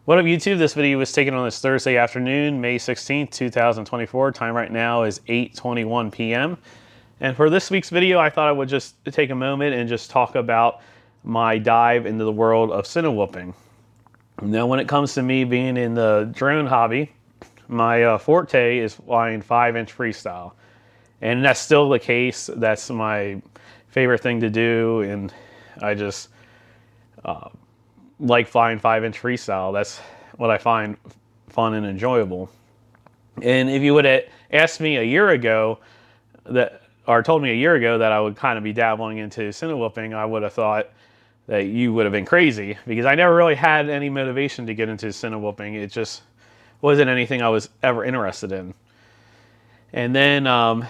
What up, YouTube? This video was taken on this Thursday afternoon, May 16th, 2024. Time right now is 8:21 p.m. And for this week's video, I thought I would just take a moment and just talk about my dive into the world of Cinewhooping. Now, when it comes to me being in the drone hobby, my forte is flying 5-inch freestyle. And that's still the case. That's my favorite thing to do, and I just like flying 5-inch freestyle. That's what I find fun and enjoyable. And if you would have asked me a year ago or told me a year ago that I would kind of be dabbling into Cinewhooping, I would have thought that you would have been crazy, because I never really had any motivation to get into Cinewhooping. It just wasn't anything I was ever interested in. And then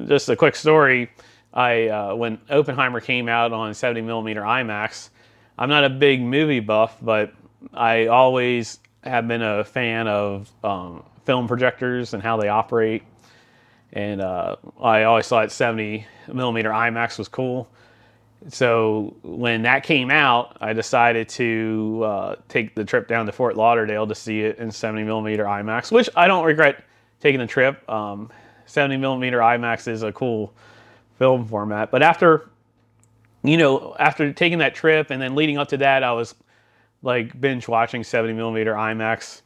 just a quick story, when Oppenheimer came out on 70mm IMAX, I'm not a big movie buff, but I always have been a fan of film projectors and how they operate. And I always thought 70mm IMAX was cool. So when that came out, I decided to take the trip down to Fort Lauderdale to see it in 70mm IMAX, which I don't regret taking the trip. 70mm IMAX is a cool film format. But after taking that trip and then leading up to that, I was like binge watching 70mm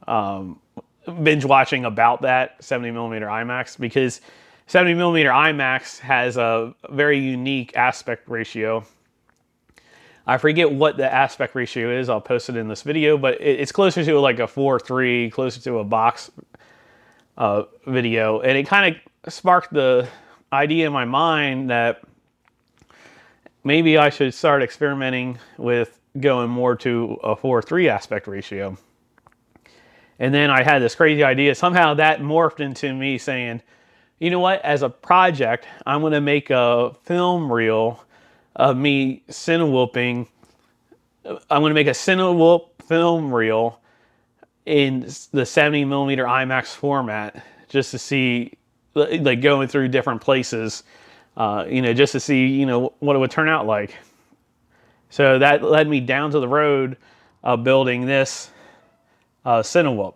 IMAX, binge watching about that 70mm IMAX, because 70mm IMAX has a very unique aspect ratio. I forget what the aspect ratio is. I'll post it in this video, but it's closer to like a 4:3, closer to a box video. And it kind of sparked the idea in my mind that maybe I should start experimenting with going more to a 4:3 aspect ratio. And then I had this crazy idea. Somehow that morphed into me saying, you know what, as a project, I'm going to make a film reel of me Cinewhooping. I'm going to make a Cinewhoop film reel in the 70mm IMAX format, just to see, like, going through different places, just to see, what it would turn out like. So that led me down to the road of building this Cinewhoop.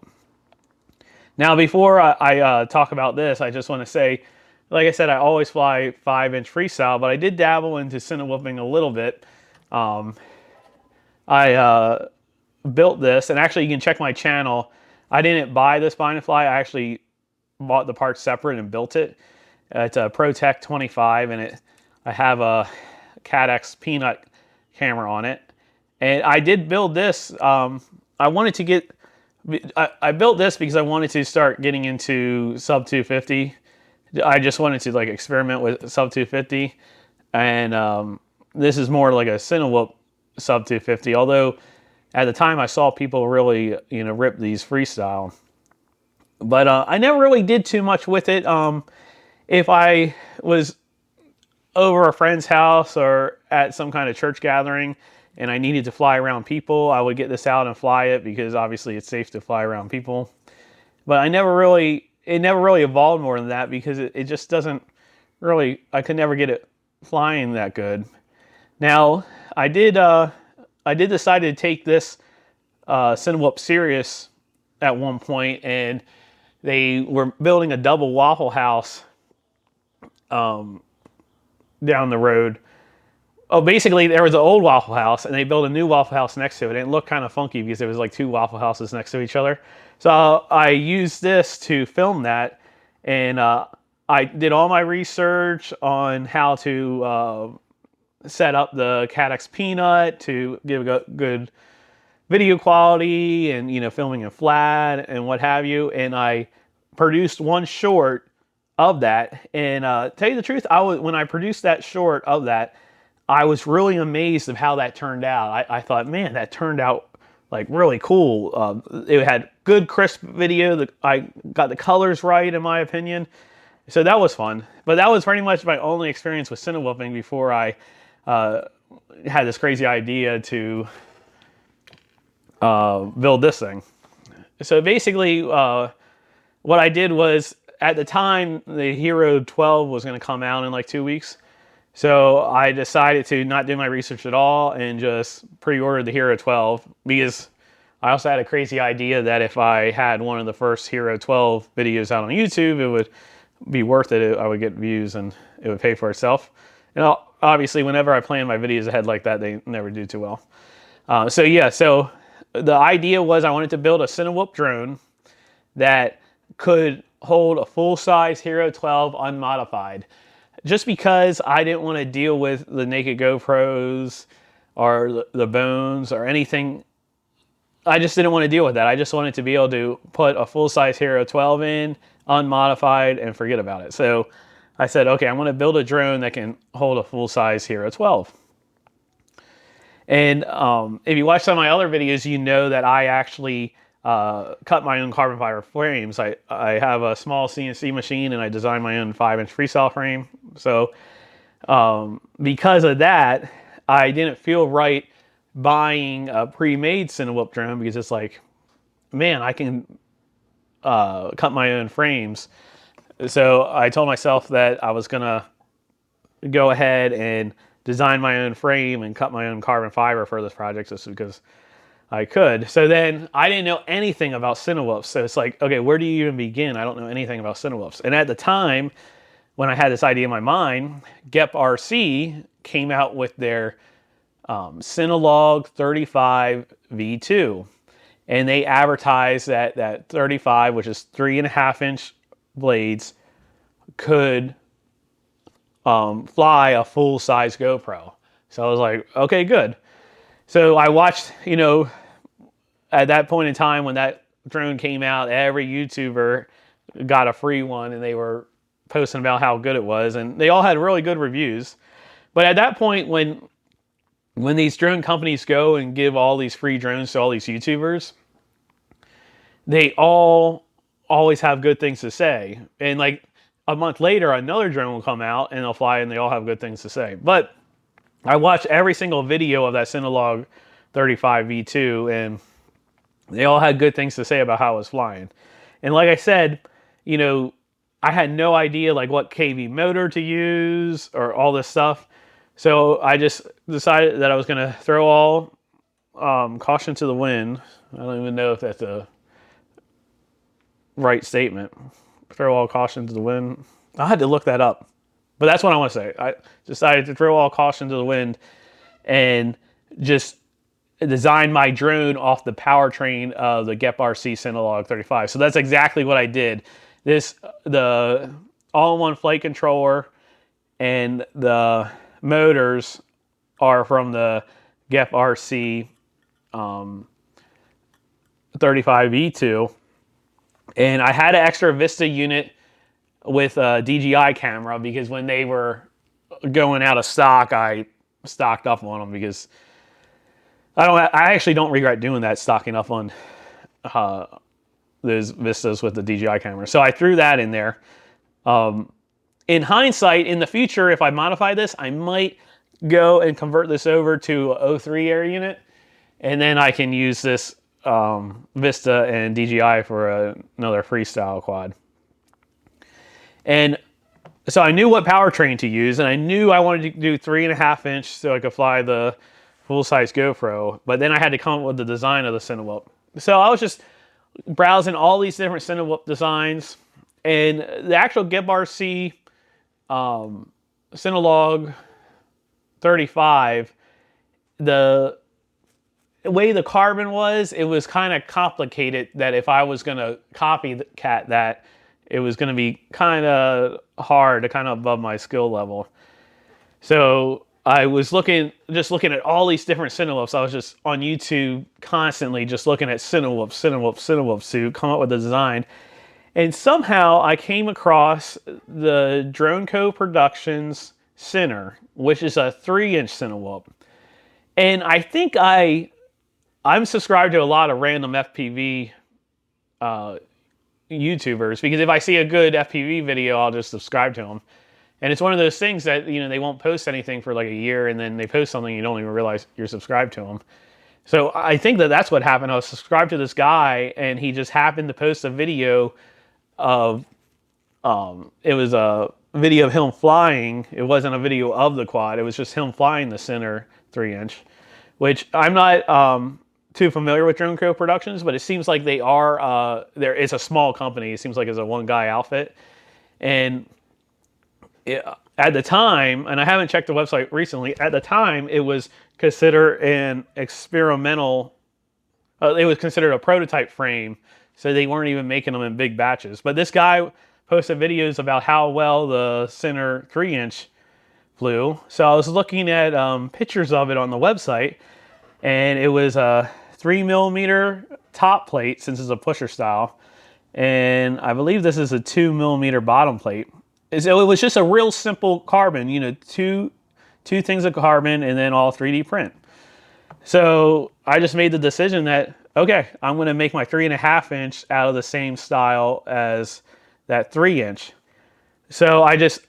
Now, before I talk about this, I just want to say, like I said, I always fly 5-inch freestyle, but I did dabble into Cinewhooping a little bit. I built this, and actually you can check my channel. I didn't buy this bind and fly. I actually bought the parts separate and built it. It's a ProTech 25, and I have a CADX Peanut camera on it. And I did build this. I built this because I wanted to start getting into sub 250. I just wanted to like experiment with sub 250, and this is more like a Cinewhoop sub 250. Although at the time I saw people really rip these freestyle, but I never really did too much with it. If I was over a friend's house or at some kind of church gathering and I needed to fly around people, I would get this out and fly it, because obviously it's safe to fly around people. But it never really evolved more than that, because it just doesn't really, I could never get it flying that good. Now, I did decide to take this Cinewhoop serious at one point, and they were building a double Waffle House down the road. Oh, basically there was an old Waffle House, and they built a new Waffle House next to it. And it looked kind of funky because there was like two Waffle Houses next to each other. So I used this to film that, and I did all my research on how to set up the CADX Peanut to give a good video quality, and filming in flat and what have you. And I produced one short of that. And tell you the truth, when I produced that short of that, I was really amazed of how that turned out. I thought, man, that turned out like really cool. It had good crisp video. I got the colors right, in my opinion. So that was fun. But that was pretty much my only experience with Cinewhooping before I had this crazy idea to build this thing. So basically, what I did was, at the time, the Hero 12 was going to come out in like 2 weeks. So I decided to not do my research at all and just pre-order the Hero 12, because I also had a crazy idea that if I had one of the first Hero 12 videos out on YouTube, it would be worth it. I would get views and it would pay for itself. And obviously, whenever I plan my videos ahead like that, they never do too well. So yeah, so the idea was I wanted to build a Cinewhoop drone that could hold a full-size Hero 12 unmodified. Just because I didn't want to deal with the naked GoPros or the bones or anything. I just didn't want to deal with that. I just wanted to be able to put a full-size Hero 12 in, unmodified, and forget about it. So I said, okay, I'm going to build a drone that can hold a full-size Hero 12. And if you watch some of my other videos, you know that I actually cut my own carbon fiber frames. I have a small CNC machine and I designed my own 5-inch freestyle frame. So because of that, I didn't feel right buying a pre-made Cinewhoop drone because it's like, man, I can cut my own frames. So I told myself that I was gonna go ahead and design my own frame and cut my own carbon fiber for this project just because I could. So then I didn't know anything about Cinewhoops. So it's like, okay, where do you even begin? I don't know anything about Cinewhoops. And at the time, when I had this idea in my mind, Gep RC came out with their Cinelog 35 V2. And they advertised that 35, which is 3.5-inch blades, could fly a full-size GoPro. So I was like, okay, good. So I watched, at that point in time when that drone came out, every YouTuber got a free one and they were posting about how good it was. And they all had really good reviews. But at that point, when these drone companies go and give all these free drones to all these YouTubers, they all always have good things to say. And like a month later, another drone will come out and they'll fly and they all have good things to say. But I watched every single video of that Cinelog 35 V2 and they all had good things to say about how it was flying. And like I said, I had no idea like what KV motor to use or all this stuff. So I just decided that I was going to throw all caution to the wind. I don't even know if that's a right statement. Throw all caution to the wind. I had to look that up. But that's what I want to say. I decided to throw all caution to the wind and just design my drone off the powertrain of the Gep RC Cinelog 35. So that's exactly what I did. The all-in-one flight controller and the motors are from the Gep RC 35 V2. And I had an extra Vista unit with a DJI camera because when they were going out of stock, I stocked up on them because I actually don't regret doing that, stocking up on those Vistas with the DJI camera. So I threw that in there. In hindsight, in the future, if I modify this, I might go and convert this over to a 03 air unit, and then I can use this Vista and DJI for another freestyle quad. And so I knew what powertrain to use, and I knew I wanted to do 3.5-inch so I could fly the full-size GoPro, but then I had to come up with the design of the Cinewhoop. So I was just browsing all these different Cinewhoop designs, and the actual Gep RC Cinelog 35, the way the carbon was, it was kind of complicated that if I was going to copycat that, it was going to be kind of hard, to kind of above my skill level. So I was looking at all these different Cinewhoops. I was just on YouTube constantly just looking at Cinewhoops to come up with a design. And somehow I came across the Drone Co. Productions Ciner, which is a 3-inch Cinewhoop. And I think I'm subscribed to a lot of random FPV YouTubers, because if I see a good FPV video, I'll just subscribe to them. And it's one of those things that, they won't post anything for like a year, and then they post something, you don't even realize you're subscribed to them. So I think that's what happened. I was subscribed to this guy, and he just happened to post a video of, it was a video of him flying. It wasn't a video of the quad. It was just him flying the Ciner 3-inch, which I'm not too familiar with Drone Co. Productions, but it seems like they are, it's a small company. It seems like it's a one-guy outfit. And at the time, and I haven't checked the website recently, at the time it was considered an experimental, it was considered a prototype frame, so they weren't even making them in big batches. But this guy posted videos about how well the center 3-inch flew. So I was looking at pictures of it on the website, and it was a 3mm top plate, since it's a pusher style, and I believe this is a 2mm bottom plate. So it was just a real simple carbon, you know, two things of carbon and then all 3D print. So I just made the decision that, okay, I'm going to make my 3.5-inch out of the same style as that 3-inch. So I just,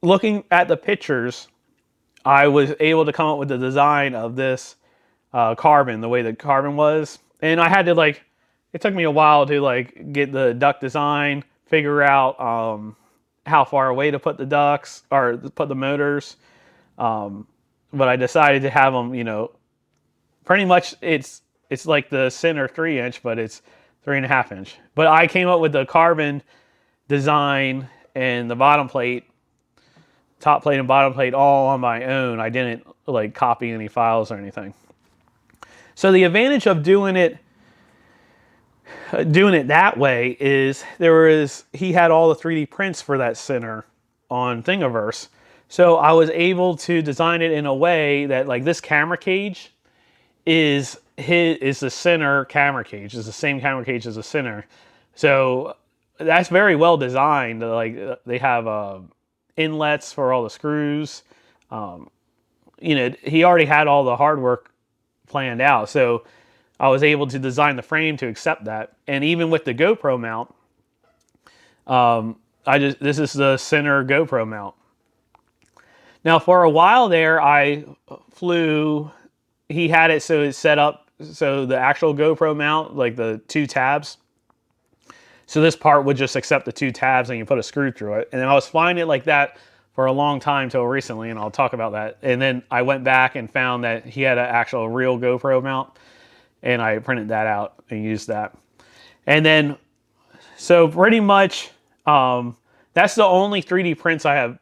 looking at the pictures, I was able to come up with the design of this carbon, the way the carbon was. And I had to it took me a while to get the duct design, figure out how far away to put the ducts or put the motors. But I decided to have them, you know, pretty much it's like the center 3-inch, but it's 3.5-inch. But I came up with the carbon design and the bottom plate, top plate and bottom plate, all on my own. I didn't copy any files or anything. So the advantage of doing it that way is he had all the 3D prints for that center on Thingiverse. So I was able to design it in a way that this camera cage is the center camera cage. It's the same camera cage as the center. So that's very well designed. They have inlets for all the screws. You know, he already had all the hard work planned out. So I was able to design the frame to accept that. And even with the GoPro mount, this is the center GoPro mount. Now for a while there, I flew, he had it so it's set up, so the actual GoPro mount, the 2 tabs. So this part would just accept the 2 tabs and you put a screw through it. And I was flying it like that for a long time till recently, and I'll talk about that. And then I went back and found that he had an actual real GoPro mount, and I printed that out and used that. And then, so pretty much, that's the only 3D prints I have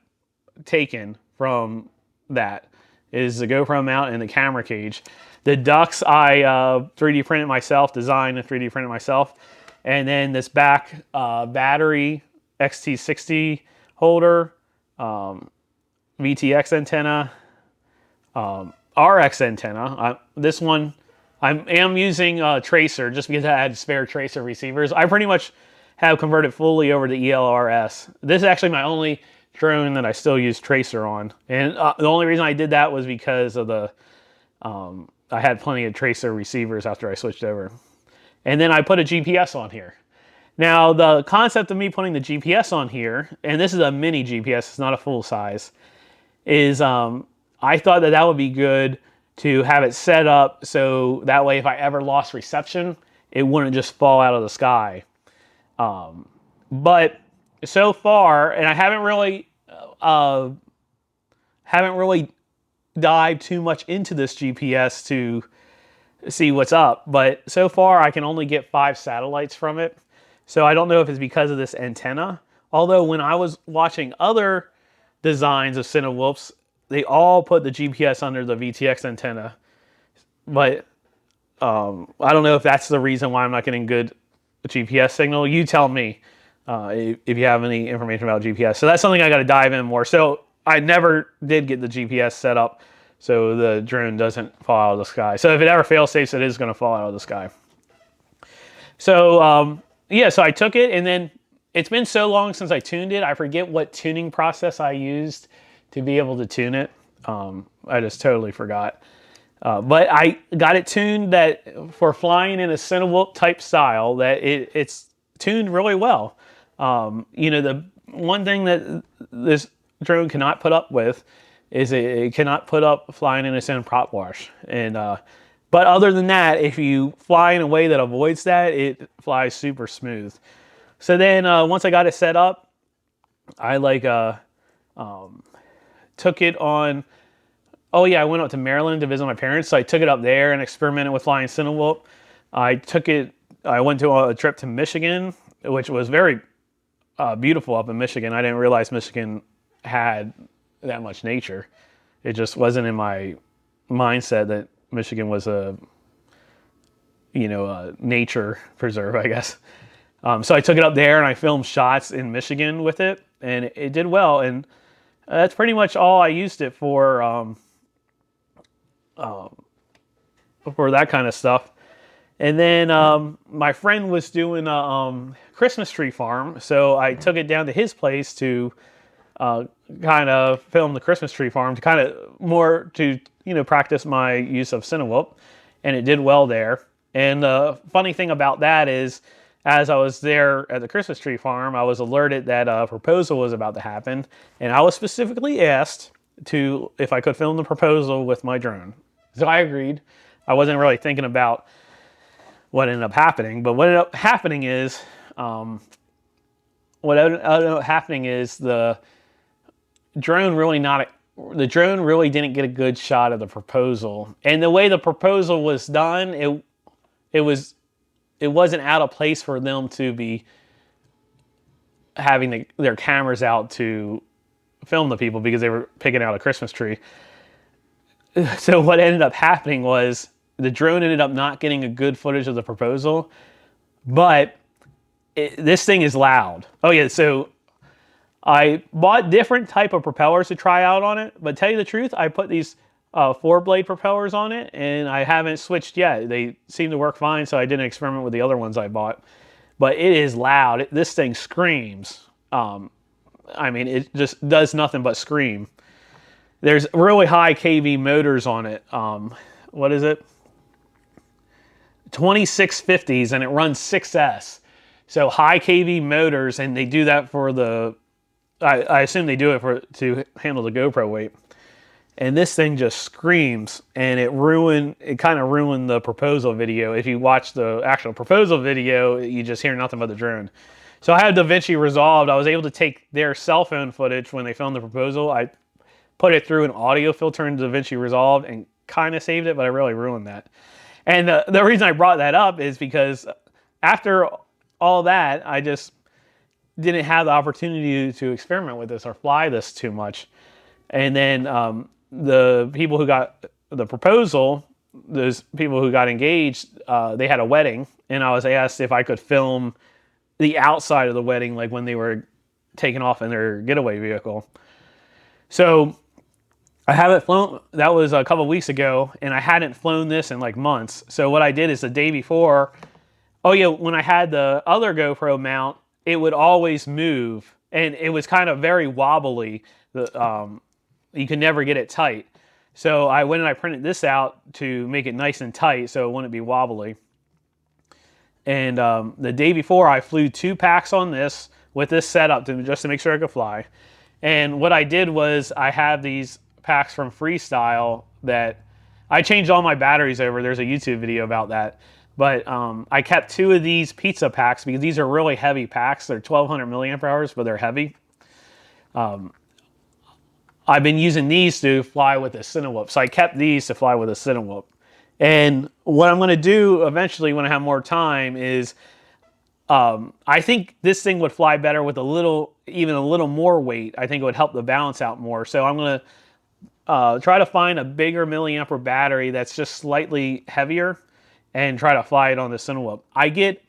taken from that, is the GoPro mount and the camera cage. The ducts I 3D printed myself, designed and 3D printed myself. And then this back battery XT60 holder, VTX antenna, RX antenna. This one, I am using Tracer just because I had spare Tracer receivers. I pretty much have converted fully over to ELRS. This is actually my only drone that I still use Tracer on. And the only reason I did that was because of I had plenty of Tracer receivers after I switched over. And then I put a GPS on here. Now, the concept of me putting the GPS on here, and this is a mini GPS, it's not a full size, is I thought that would be good to have it set up so that way if I ever lost reception, it wouldn't just fall out of the sky. But so far, and I haven't really dived too much into this GPS to see what's up, but so far I can only get 5 satellites from it. So I don't know if it's because of this antenna. Although when I was watching other designs of Cinewhoops, they all put the GPS under the VTX antenna. But I don't know if that's the reason why I'm not getting good GPS signal. You tell me if you have any information about GPS. So that's something I got to dive in more. So I never did get the GPS set up so the drone doesn't fall out of the sky. So if it ever fail safes, it is going to fall out of the sky. So yeah, so I took it, and then it's been so long since I tuned it, I forget what tuning process I used to be able to tune it. I just totally forgot. But I got it tuned that for flying in a Cinewhoop type style, that it's tuned really well. You know, the one thing that this drone cannot put up with is it cannot put up flying in its own prop wash. And but other than that, if you fly in a way that avoids that, it flies super smooth. So then once I got it set up, I took it on oh yeah, I went up to Maryland to visit my parents, so I took it up there and experimented with flying Cinewhoop. I went to a trip to Michigan, which was very beautiful up in Michigan. I didn't realize Michigan had that much nature. It just wasn't in my mindset that Michigan was a nature preserve, I guess. So I took it up there and I filmed shots in Michigan with it, and it did well. And that's pretty much all I used it for that kind of stuff. And then my friend was doing a Christmas tree farm, so I took it down to his place to kind of film the Christmas tree farm, to kind of more to practice my use of Cinewhoop, and it did well there. And the funny thing about that is, as I was there at the Christmas tree farm, I was alerted that a proposal was about to happen, and I was specifically asked if I could film the proposal with my drone. So I agreed. I wasn't really thinking about what ended up happening, but what ended up happening is, the drone really didn't get a good shot of the proposal, and the way the proposal was done, it wasn't out of place for them to be having their cameras out to film the people, because they were picking out a Christmas tree. So what ended up happening was the drone ended up not getting a good footage of the proposal, but this thing is loud. Oh yeah, so I bought different type of propellers to try out on it, but tell you the truth, I put these 4-blade propellers on it, and I haven't switched yet. They seem to work fine, so I didn't experiment with the other ones I bought. But it is loud. This thing screams. It just does nothing but scream. There's really high kV motors on it. What is it? 2650s, and it runs 6S. So high kV motors, and they do that for I assume they do it to handle the GoPro weight. And this thing just screams, and it kind of ruined the proposal video. If you watch the actual proposal video, you just hear nothing but the drone. So I had DaVinci Resolved. I was able to take their cell phone footage when they filmed the proposal. I put it through an audio filter in DaVinci Resolved and kind of saved it, but I really ruined that. And the reason I brought that up is because after all that, I just didn't have the opportunity to experiment with this or fly this too much. And then the people who got the proposal, those people who got engaged, they had a wedding, and I was asked if I could film the outside of the wedding, like when they were taking off in their getaway vehicle. So I haven't flown, that was a couple weeks ago, and I hadn't flown this in like months. So what I did is the day before, when I had the other GoPro mount, it would always move, and it was kind of very wobbly. You could never get it tight. So I went and I printed this out to make it nice and tight so it wouldn't be wobbly. And the day before, I flew 2 packs on this with this setup just to make sure I could fly. And what I did was I have these packs from Freestyle that I changed all my batteries over. There's a YouTube video about that. But I kept 2 of these pizza packs because these are really heavy packs. They're 1200 milliamp hours, but they're heavy. I've been using these to fly with a Cinewhoop. So I kept these to fly with a Cinewhoop. And what I'm going to do eventually when I have more time is I think this thing would fly better with even a little more weight. I think it would help the balance out more. So I'm going to try to find a bigger milliampere battery that's just slightly heavier and try to fly it on the Cinewhoop. I get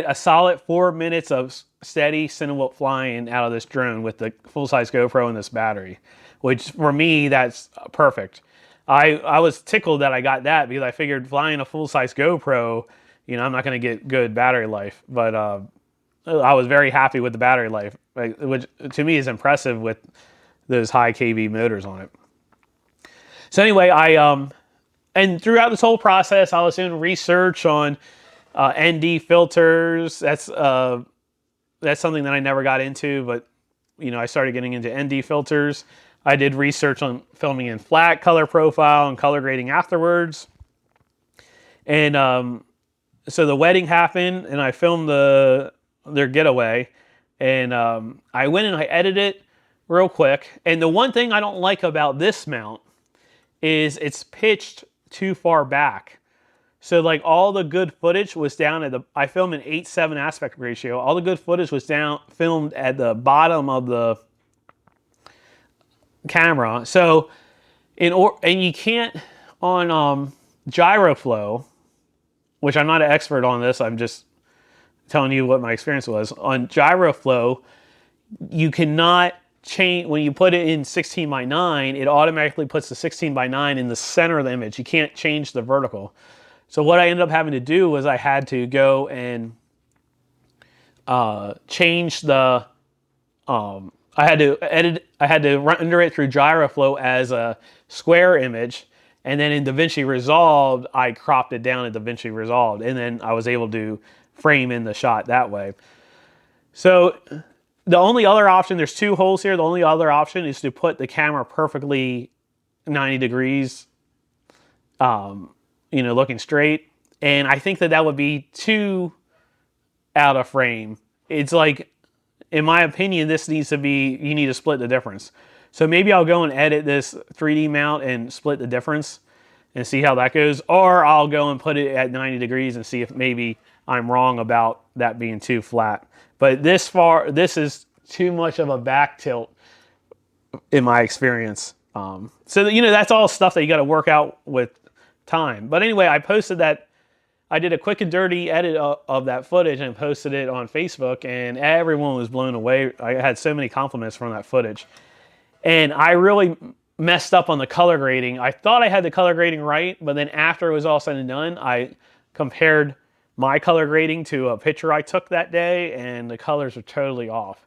a solid 4 minutes of steady Cinewhoop flying out of this drone with the full-size GoPro and this battery, which for me, that's perfect. I was tickled that I got that because I figured flying a full-size GoPro, I'm not going to get good battery life. But I was very happy with the battery life, which to me is impressive with those high kV motors on it. So anyway, and throughout this whole process, I was doing research on ND filters. That's something that I never got into, but I started getting into ND filters. I did research on filming in flat color profile and color grading afterwards. And so the wedding happened, and I filmed their getaway. And I went and I edited it real quick. And the one thing I don't like about this mount is it's pitched too far back. So like all the good footage was down at I filmed an 8:7 aspect ratio. All the good footage was filmed at the bottom of the camera. So and you can't on gyroflow, which I'm not an expert on this. I'm just telling you what my experience was. On gyroflow, you cannot change, when you put it in 16:9, it automatically puts the 16:9 in the center of the image. You can't change the vertical. So what I ended up having to do was I had to go and change the, I had to render it through gyroflow as a square image, and then in DaVinci Resolve, I cropped it down in DaVinci Resolve, and then I was able to frame in the shot that way. So the only other option, there's two holes here. The only other option is to put the camera perfectly 90 degrees, looking straight. And I think that would be too out of frame. It's like, in my opinion, this needs to be, you need to split the difference. So maybe I'll go and edit this 3D mount and split the difference and see how that goes. Or I'll go and put it at 90 degrees and see if maybe I'm wrong about that being too flat. But this is too much of a back tilt in my experience. So, that's all stuff that you got to work out with time. But anyway, I posted that. I did a quick and dirty edit of that footage and posted it on Facebook, and everyone was blown away. I had so many compliments from that footage. And I really messed up on the color grading. I thought I had the color grading right, but then after it was all said and done, I compared my color grading to a picture I took that day, and the colors are totally off.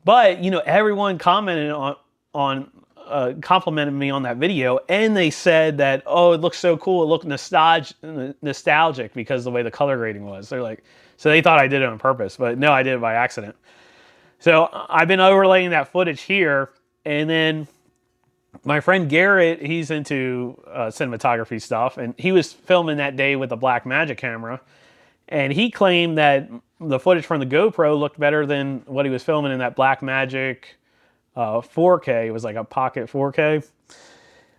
But, everyone commented complimented me on that video, and they said that, oh, it looks so cool. It looked nostalgic because of the way the color grading was. They're like, so they thought I did it on purpose, but no, I did it by accident. So I've been overlaying that footage here, and then my friend Garrett, he's into cinematography stuff, and he was filming that day with a Blackmagic camera, and he claimed that the footage from the GoPro looked better than what he was filming in that Blackmagic 4K. It was like a pocket 4K.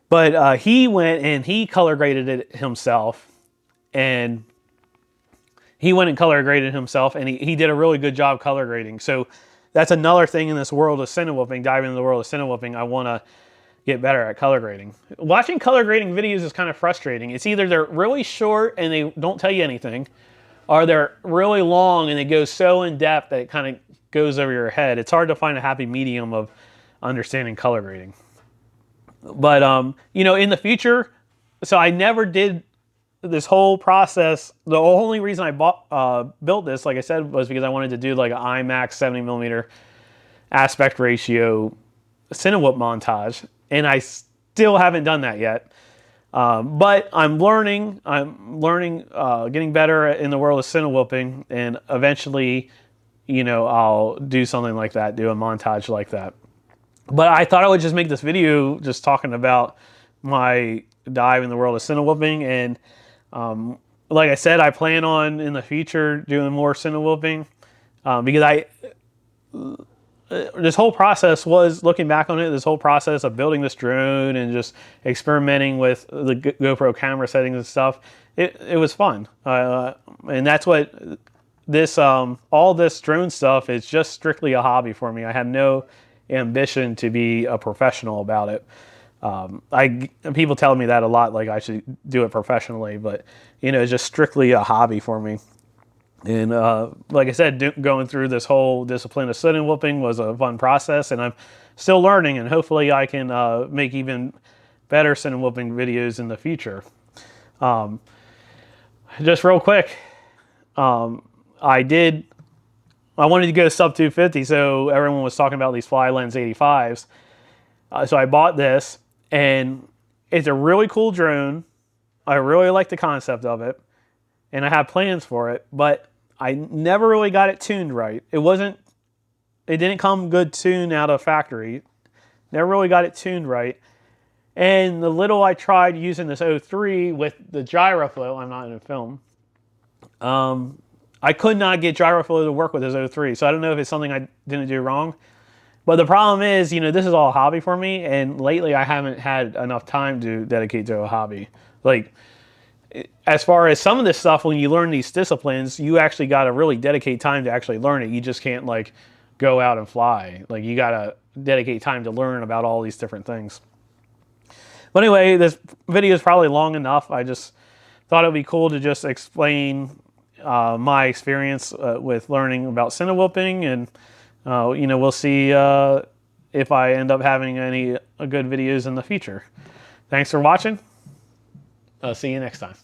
But he went and he color graded it himself, and he did a really good job color grading. So that's another thing in this world of Cinewhooping, diving into the world of Cinewhooping. I want to get better at color grading. Watching color grading videos is kind of frustrating. It's either they're really short and they don't tell you anything, or they're really long and they go so in depth that it kind of goes over your head. It's hard to find a happy medium of understanding color grading. But, in the future, so I never did this whole process. The only reason I built this, like I said, was because I wanted to do like an IMAX 70mm aspect ratio Cinewhoop montage, and I still haven't done that yet. But I'm learning, getting better in the world of Cinewhooping, and eventually, I'll do something like that, do a montage like that. But I thought I would just make this video just talking about my dive in the world of Cinewhooping, and like I said, I plan on in the future doing more Cinewhooping, because this whole process was, looking back on it, this whole process of building this drone and just experimenting with the GoPro camera settings and stuff, it was fun. And that's what this, all this drone stuff is just strictly a hobby for me. I have no ambition to be a professional about it. People tell me that a lot, like I should do it professionally, but it's just strictly a hobby for me. And like I said, going through this whole discipline of Cinewhooping was a fun process, and I'm still learning, and hopefully I can make even better Cinewhooping videos in the future. Just real quick, I wanted to go sub 250, so everyone was talking about these Fly Lens 85s. So I bought this, and it's a really cool drone. I really like the concept of it, and I have plans for it, but I never really got it tuned right. It didn't come good tuned out of factory. Never really got it tuned right. And the little I tried using this 03 with the gyroflow, I'm not in a film, I could not get gyroflow to work with this 03. So I don't know if it's something I didn't do wrong, But the problem is, this is all a hobby for me, and lately I haven't had enough time to dedicate to a hobby. Like, as far as some of this stuff, when you learn these disciplines, you actually got to really dedicate time to actually learn it. You just can't like go out and fly. Like, you got to dedicate time to learn about all these different things. But anyway, this video is probably long enough. I just thought it would be cool to just explain my experience with learning about Cinewhooping, and we'll see if I end up having any good videos in the future. Thanks for watching. See you next time.